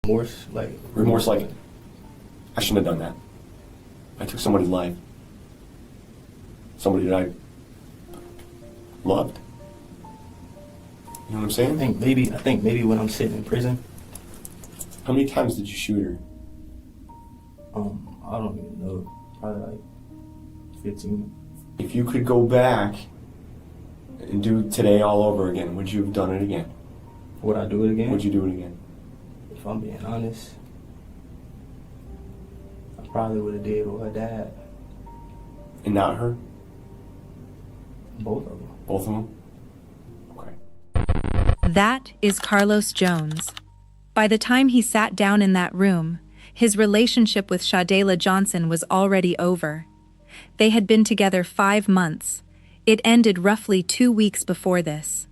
Remorse, like Remorse, like, I shouldn't have done that. I took somebody's life. Somebody that I loved. You know what I'm saying? I think maybe when I'm sitting in prison. How many times did you shoot her? I don't even know. Probably like 15. If you could go back and do today all over again, would you have done it again? Would I do it again? Would you do it again? If I'm being honest, I probably would have did with her dad. And not her? Both of them. Both of them? Okay. That is Carlos Jones. By the time he sat down in that room, his relationship with Sha'Dayla Johnson was already over. They had been together 5 months. It ended roughly 2 weeks before this.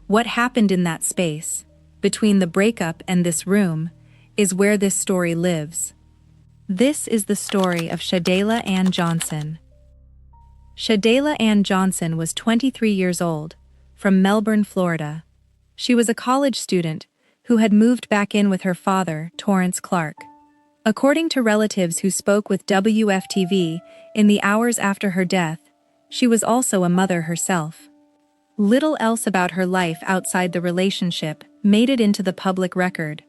What happened in that space, between the breakup and this room, is where this story lives. This is the story of Sha'Dayla Ann Johnson. Sha'Dayla Ann Johnson was 23 years old, from Melbourne, Florida. She was a college student who had moved back in with her father, Torrance Clark. According to relatives who spoke with WFTV in the hours after her death, she was also a mother herself. Little else about her life outside the relationship made it into the public record.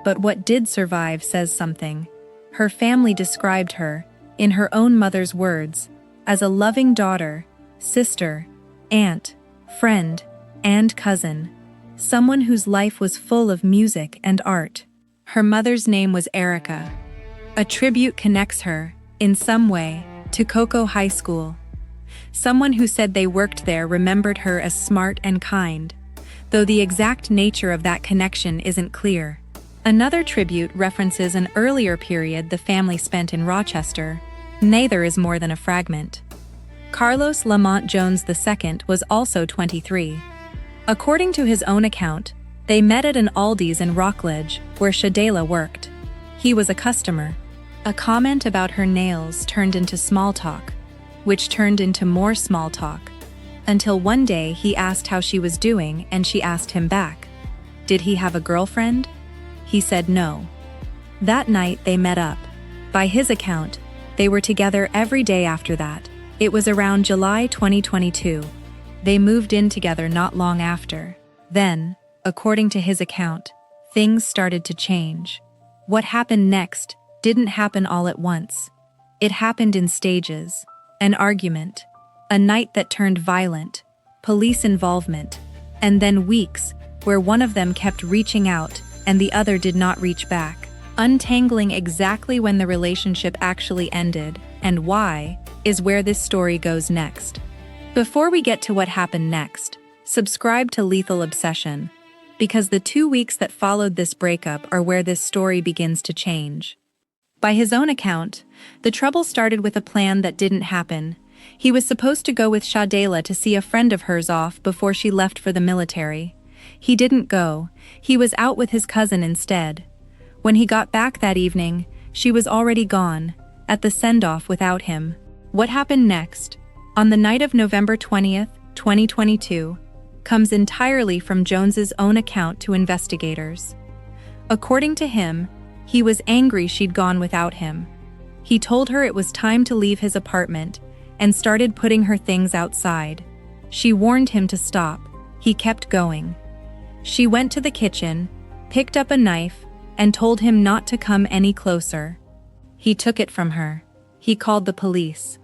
But what did survive says something. Her family described her, in her own mother's words, as a loving daughter, sister, aunt, friend, and cousin. Someone whose life was full of music and art. Her mother's name was Erica. A tribute connects her, in some way, to Cocoa High School. Someone who said they worked there remembered her as smart and kind, though the exact nature of that connection isn't clear. Another tribute references an earlier period the family spent in Rochester. Neither is more than a fragment. Carlos Lemont Jones II was also 23. According to his own account, they met at an Aldi's in Rockledge, where Sha'Dayla worked. He was a customer. A comment about her nails turned into small talk, which turned into more small talk, until one day he asked how she was doing and she asked him back. Did he have a girlfriend? He said no. That night they met up. By his account, they were together every day after that. It was around July 2022. They moved in together not long after. Then, according to his account, things started to change. What happened next didn't happen all at once. It happened in stages. An argument, a night that turned violent, police involvement, and then weeks where one of them kept reaching out and the other did not reach back. Untangling exactly when the relationship actually ended and why is where this story goes next. Before we get to what happened next, subscribe to Lethal Obsession, because the 2 weeks that followed this breakup are where this story begins to change. By his own account, the trouble started with a plan that didn't happen. He was supposed to go with Sha'Dayla to see a friend of hers off before she left for the military. He didn't go. He was out with his cousin instead. When he got back that evening, she was already gone, at the send-off without him. What happened next, on the night of November 20th, 2022, comes entirely from Jones's own account to investigators. According to him, he was angry she'd gone without him. He told her it was time to leave his apartment and started putting her things outside. She warned him to stop. He kept going. She went to the kitchen, picked up a knife, and told him not to come any closer. He took it from her. He called the police.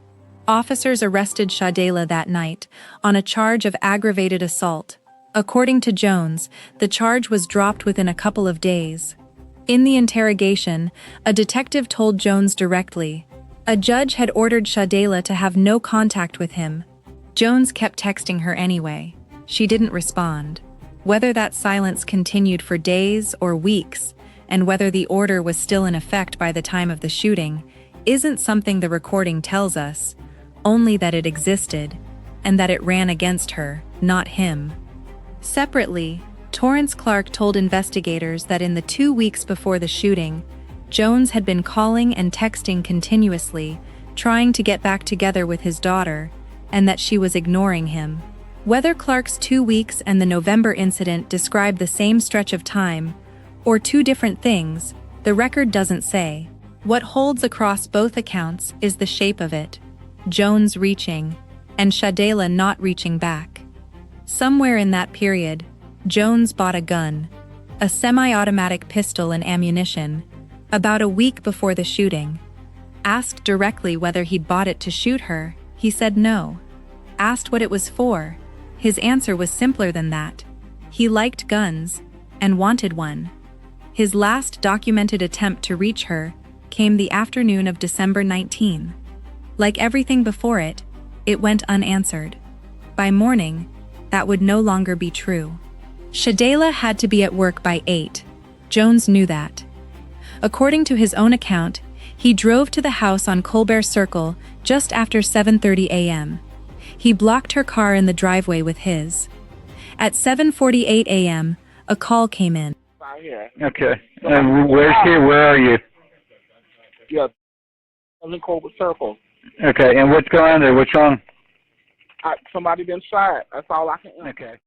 Officers arrested Sha'Dayla that night on a charge of aggravated assault. According to Jones, the charge was dropped within a couple of days. In the interrogation, a detective told Jones directly. A judge had ordered Sha'Dayla to have no contact with him. Jones kept texting her anyway. She didn't respond. Whether that silence continued for days or weeks, and whether the order was still in effect by the time of the shooting, isn't something the recording tells us, only that it existed, and that it ran against her, not him. Separately, Torrance Clark told investigators that in the 2 weeks before the shooting, Jones had been calling and texting continuously, trying to get back together with his daughter, and that she was ignoring him. Whether Clark's 2 weeks and the November incident describe the same stretch of time, Or two different things, the record doesn't say. What holds across both accounts is the shape of it. Jones reaching, and Sha'Dayla not reaching back. Somewhere in that period, Jones bought a gun, a semi-automatic pistol and ammunition, about a week before the shooting. Asked directly whether he'd bought it to shoot her, he said no. Asked what it was for, his answer was simpler than that. He liked guns, and wanted one. His last documented attempt to reach her came the afternoon of December 19. Like everything before it, it went unanswered. By morning, that would no longer be true. Sha'Dayla had to be at work by 8. Jones knew that. According to his own account, he drove to the house on Colbert Circle just after 7:30 a.m. He blocked her car in the driveway with his. At 7:48 a.m., a call came in. Okay. And where's she? Where are you? Yeah, I'm in Colbert Circle. Okay. And what's going on there? What's wrong? Somebody been shot. That's all I can answer. Okay.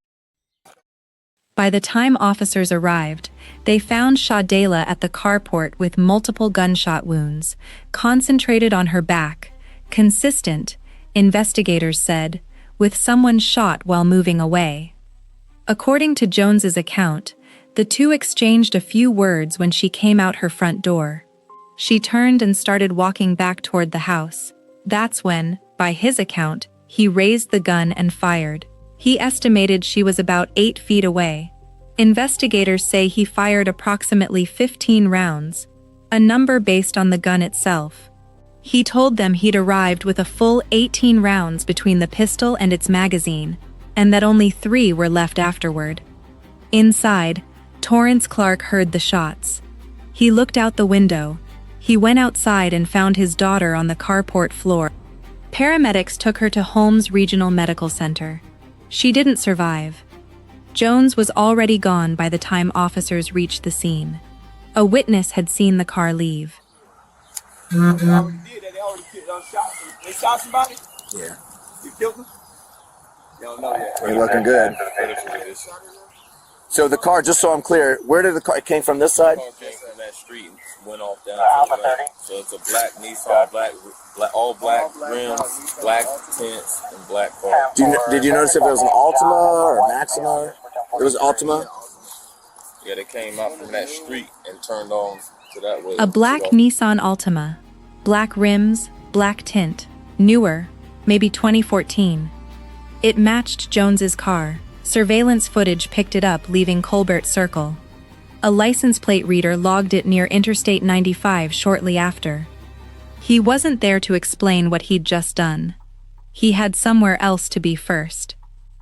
By the time officers arrived, they found Sha'Dayla at the carport with multiple gunshot wounds, concentrated on her back, consistent, investigators said, with someone shot while moving away. According to Jones's account, the two exchanged a few words when she came out her front door. She turned and started walking back toward the house. That's when, by his account, he raised the gun and fired. He estimated she was about 8 feet away. Investigators say he fired approximately 15 rounds, a number based on the gun itself. He told them he'd arrived with a full 18 rounds between the pistol and its magazine, and that only 3 were left afterward. Inside, Torrance Clark heard the shots. He looked out the window. He went outside and found his daughter on the carport floor. Paramedics took her to Holmes Regional Medical Center. She didn't survive. Jones was already gone by the time officers reached the scene. A witness had seen the car leave. They already shot. They shot somebody? Yeah. You killed them? You don't know yet. They're looking good. So the car, just so I'm clear, where did the car, it came from this side? The car came from that street and went off down to the right. So it's a black Nissan, all black rims, black tents, and black car. Did you notice if it was an Altima or a Maxima? It was Altima? Yeah, they came out from that street and turned on to that way. A black Nissan Altima. Black rims, black tint. Newer, maybe 2014. It matched Jones's car. Surveillance footage picked it up leaving Colbert Circle. A license plate reader logged it near Interstate 95 shortly after. He wasn't there to explain what he'd just done. He had somewhere else to be first.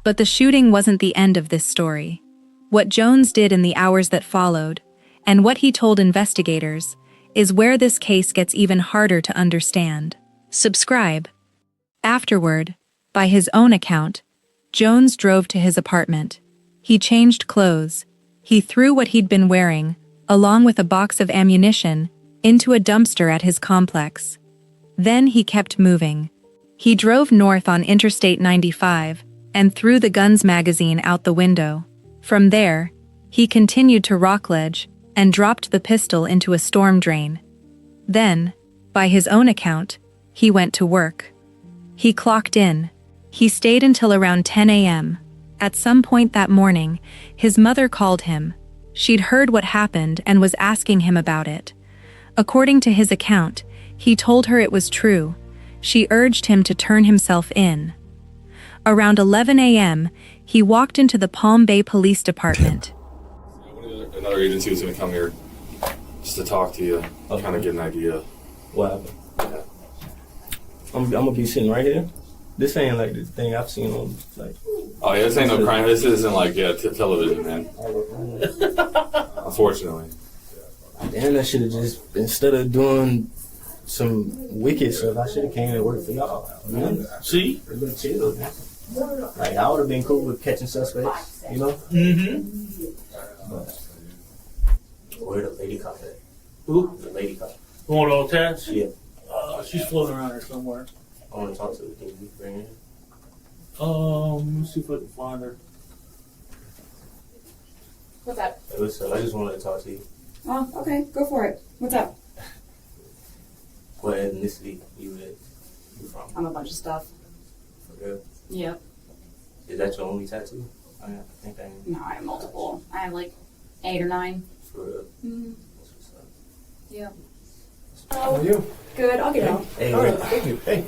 But the shooting wasn't the end of this story. What Jones did in the hours that followed, and what he told investigators, is where this case gets even harder to understand. Subscribe. Afterward, by his own account, Jones drove to his apartment. He changed clothes. He threw what he'd been wearing, along with a box of ammunition, into a dumpster at his complex. Then he kept moving. He drove north on Interstate 95 and threw the gun's magazine out the window. From there, he continued to Rockledge and dropped the pistol into a storm drain. Then, by his own account, he went to work. He clocked in. He stayed until around 10 a.m. At some point that morning, his mother called him. She'd heard what happened and was asking him about it. According to his account, he told her it was true. She urged him to turn himself in. Around 11 a.m., he walked into the Palm Bay Police Department. Another agency was going to come here just to talk to you, kind of get an idea. What happened? I'm gonna be sitting right here. This ain't like the thing I've seen on like. Oh yeah, this ain't no crime. This isn't like television, man. Unfortunately. Damn, that should have just, instead of doing some wicked stuff, I should have came and worked for y'all. Man. See? It would have chilled, man. Like, I would have been cool with catching suspects, you know? Mm-hmm. But where the lady cop at? Who? The lady cop. Going on test? Yeah. She's floating around here somewhere. I want to talk to her. Can you bring her in? Let me see if I can find her. What's up? Hey, what's up? I just wanted to talk to you. Oh, okay. Go for it. What's up? What ethnicity you from? I'm a bunch of stuff. For real? Yep. Is that your only tattoo? I think I am. No, I have multiple. I have like 8 or 9. For real? Mm-hmm. That's what's up. Yeah. How are you? Good. I'll get out. Hey, All right, thank you. Hey,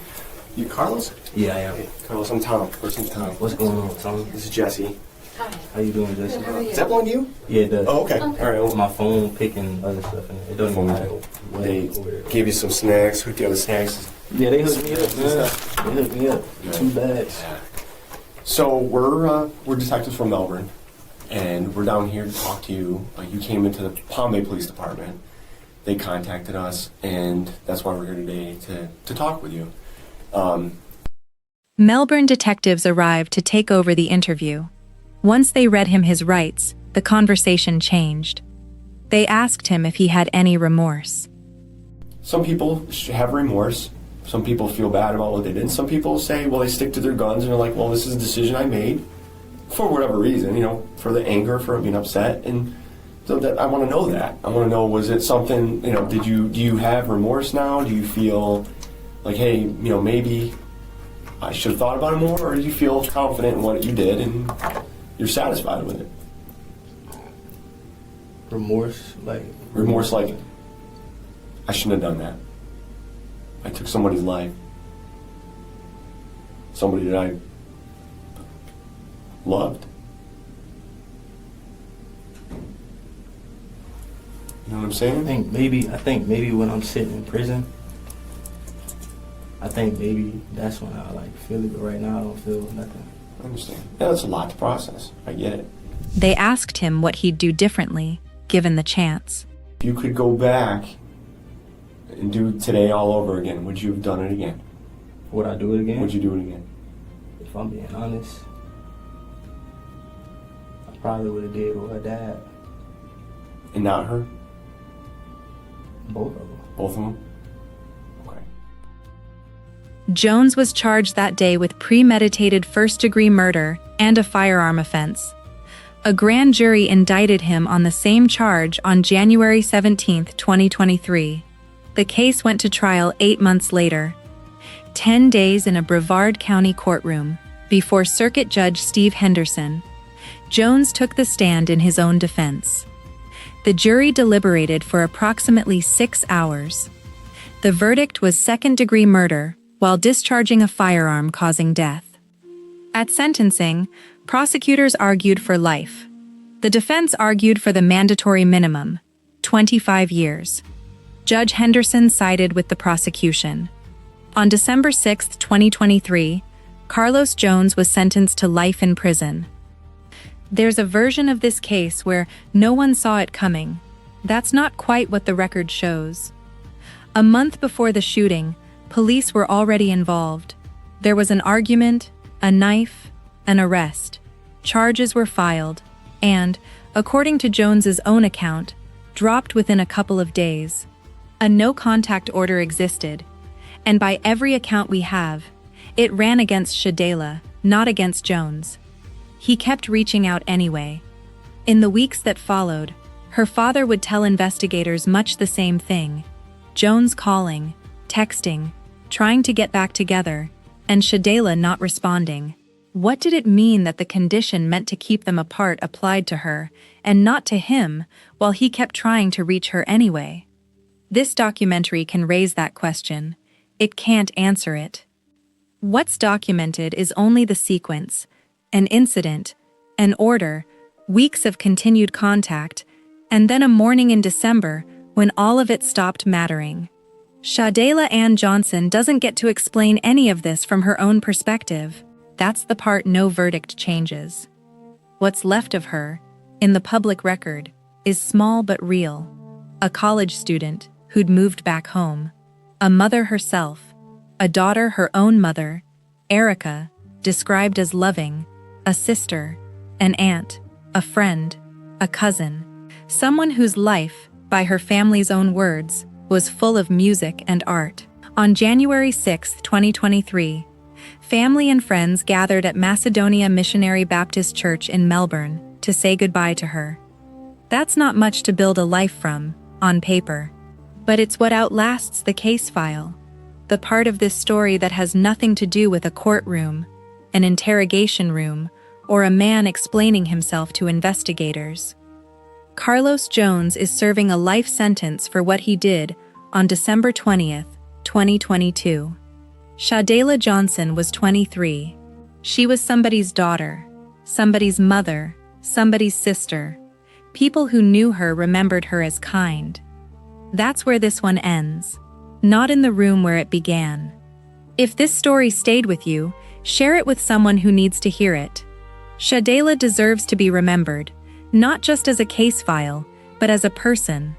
you Carlos? Yeah, I am. Hey, Carlos, I'm Tom. First name's Tom. What's going on, Tom? This is Jesse. Hi. How you doing, Jesse? How are you? Does that belong to you? Yeah, it does. Oh, okay. All right. Well, My phone picking other stuff, and it doesn't even matter. they gave you some snacks. Hooked you up with snacks. Yeah, they hooked me up, man. They hooked me up. 2 bags. So we're detectives from Melbourne, and we're down here to talk to you. You came into the Palm Bay Police Department. They contacted us, and that's why we're here today to talk with you. Melbourne detectives arrived to take over the interview. Once they read him his rights, the conversation changed. They asked him if he had any remorse. Some people have remorse. Some people feel bad about what they did. And some people say, well, they stick to their guns and they're like, well, this is a decision I made for whatever reason, for the anger, for being upset. And so that I want to know that. I want to know, was it something, do you have remorse now? Do you feel like, hey, maybe I should have thought about it more? Or do you feel confident in what you did and you're satisfied with it? Remorse, like I shouldn't have done that. I took somebody's life. Somebody that I loved. You know what I'm saying? I think maybe when I'm sitting in prison, I think maybe that's when I feel it, but right now I don't feel nothing. I understand. Yeah, that's a lot to process. I get it. They asked him what he'd do differently, given the chance. If you could go back and do today all over again, would you have done it again? Would I do it again? Would you do it again? If I'm being honest, I probably would have did with her dad. And not her? Both of them. Both of them? Okay. Jones was charged that day with premeditated first-degree murder and a firearm offense. A grand jury indicted him on the same charge on January 17, 2023. The case went to trial 8 months later. 10 days in a Brevard County courtroom, before Circuit Judge Steve Henderson, Jones took the stand in his own defense. The jury deliberated for approximately 6 hours. The verdict was second-degree murder while discharging a firearm causing death. At sentencing, prosecutors argued for life. The defense argued for the mandatory minimum, 25 years. Judge Henderson sided with the prosecution. On December 6, 2023, Carlos Jones was sentenced to life in prison. There's a version of this case where no one saw it coming. That's not quite what the record shows. A month before the shooting, police were already involved. There was an argument, a knife, an arrest. Charges were filed, and, according to Jones's own account, dropped within a couple of days. A no-contact order existed, and by every account we have, it ran against Sha'Dayla, not against Jones. He kept reaching out anyway. In the weeks that followed, her father would tell investigators much the same thing. Jones calling, texting, trying to get back together, and Sha'Dayla not responding. What did it mean that the condition meant to keep them apart applied to her, and not to him, while he kept trying to reach her anyway? This documentary can raise that question. It can't answer it. What's documented is only the sequence, an incident, an order, weeks of continued contact, and then a morning in December when all of it stopped mattering. Sha'Dayla Johnson doesn't get to explain any of this from her own perspective. That's the part no verdict changes. What's left of her, in the public record, is small but real. A college student who'd moved back home. A mother herself. A daughter her own mother. Erica, described as loving. A sister. An aunt. A friend. A cousin. Someone whose life, by her family's own words, was full of music and art. On January 6, 2023, family and friends gathered at Macedonia Missionary Baptist Church in Melbourne to say goodbye to her. That's not much to build a life from, on paper. But it's what outlasts the case file. The part of this story that has nothing to do with a courtroom, an interrogation room, or a man explaining himself to investigators. Carlos Jones is serving a life sentence for what he did on December 20th, 2022. Sha'Dayla Johnson was 23. She was somebody's daughter, somebody's mother, somebody's sister. People who knew her remembered her as kind. That's where this one ends, not in the room where it began. If this story stayed with you, share it with someone who needs to hear it. Sha'Dayla deserves to be remembered, not just as a case file, but as a person,